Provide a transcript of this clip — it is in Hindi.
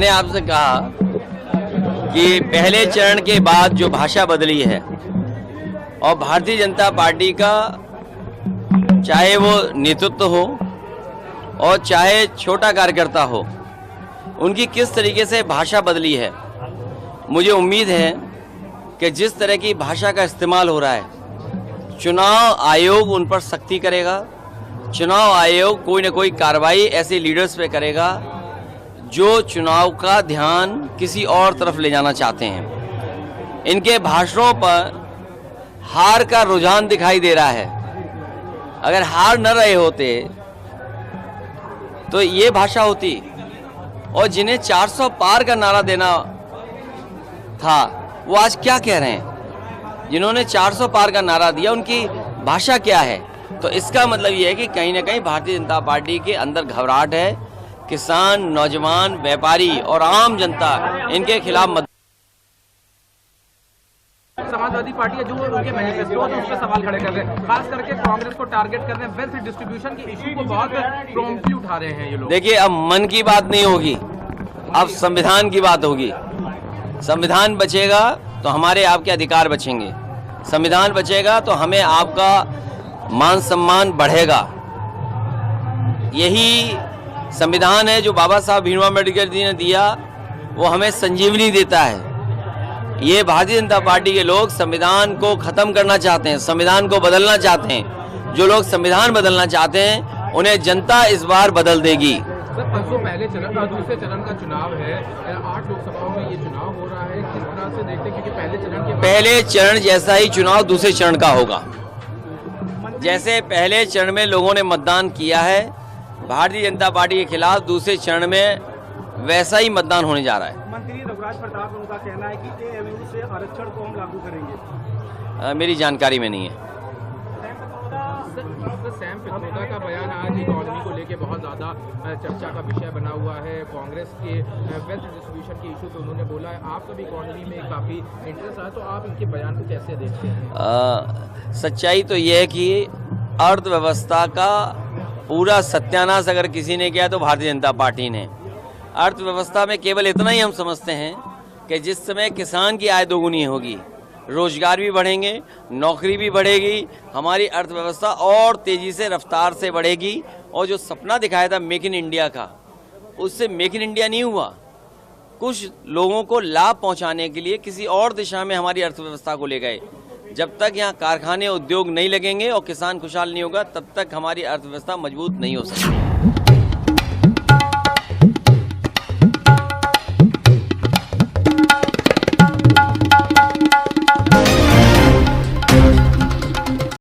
मैंने आपसे कहा कि पहले चरण के बाद जो भाषा बदली है और भारतीय जनता पार्टी का चाहे वो नेतृत्व हो और चाहे छोटा कार्यकर्ता हो, उनकी किस तरीके से भाषा बदली है। मुझे उम्मीद है कि जिस तरह की भाषा का इस्तेमाल हो रहा है, चुनाव आयोग उन पर सख्ती करेगा। चुनाव आयोग कोई न कोई कार्रवाई ऐसे लीडर्स पे करेगा जो चुनाव का ध्यान किसी और तरफ ले जाना चाहते हैं। इनके भाषणों पर हार का रुझान दिखाई दे रहा है। अगर हार न रहे होते तो ये भाषा होती। और जिन्हें 400 पार का नारा देना था, वो आज क्या कह रहे हैं? जिन्होंने 400 पार का नारा दिया, उनकी भाषा क्या है? तो इसका मतलब ये है कि कहीं ना कहीं भारतीय जनता पार्टी के अंदर घबराहट है। किसान, नौजवान, व्यापारी और आम जनता इनके खिलाफ मत। समाजवादी पार्टी जो उनके मैनिफेस्टो है उस पर सवाल खड़े कर रहे हैं, खास करके कांग्रेस को टारगेट कर रहे हैं। वेल्थ डिस्ट्रीब्यूशन के इशू को बहुत प्रॉम्प्टली उठा रहे हैं ये लोग। देखिए, अब मन की बात नहीं होगी, अब संविधान की बात होगी। संविधान बचेगा तो हमारे आपके अधिकार बचेंगे। संविधान बचेगा तो हमें आपका मान सम्मान बढ़ेगा। यही संविधान है जो बाबा साहब भीमराव अम्बेडकर जी ने दिया, वो हमें संजीवनी देता है। ये भारतीय जनता पार्टी के लोग संविधान को खत्म करना चाहते हैं, संविधान को बदलना चाहते हैं। जो लोग संविधान बदलना चाहते हैं उन्हें जनता इस बार बदल देगी। सर, परसों पहले चरण का दूसरे चरण का चुनाव है, 8 लोकसभाओं में ये चुनाव हो रहा है। किस तरह से देखते हैं, क्योंकि पहले चरण जैसा ही चुनाव दूसरे चरण का होगा। जैसे पहले चरण में लोगों ने मतदान किया है भारतीय जनता पार्टी के खिलाफ, दूसरे चरण में वैसा ही मतदान होने जा रहा है। मंत्री रघुराज प्रताप, उनका कहना है कि एएमयू से आरक्षण को हम लागू करेंगे। मेरी जानकारी में नहीं है। सैम पित्रोदा का बयान आज इकोनॉमी को लेके बहुत ज़्यादा चर्चा का विषय बना हुआ है। कांग्रेस के वेल्थ डिस्ट्रीब्यूशन के इशू पे उन्होंने बोला है। आपका भी इकोनॉमी में काफ़ी इंटरेस्ट है, तो आप इनके बयान को कैसे देखते हैं? सच्चाई तो यह है कि अर्थव्यवस्था का पूरा सत्यानाश अगर किसी ने किया तो भारतीय जनता पार्टी ने। अर्थव्यवस्था में केवल इतना ही हम समझते हैं कि जिस समय किसान की आय दोगुनी होगी, रोजगार भी बढ़ेंगे, नौकरी भी बढ़ेगी, हमारी अर्थव्यवस्था और तेजी से रफ्तार से बढ़ेगी। और जो सपना दिखाया था मेक इन इंडिया का, उससे मेक इन इंडिया नहीं हुआ। कुछ लोगों को लाभ पहुंचाने के लिए किसी और दिशा में हमारी अर्थव्यवस्था को ले गए। जब तक यहाँ कारखाने, उद्योग नहीं लगेंगे और किसान खुशहाल नहीं होगा, तब तक हमारी अर्थव्यवस्था मजबूत नहीं हो सकती।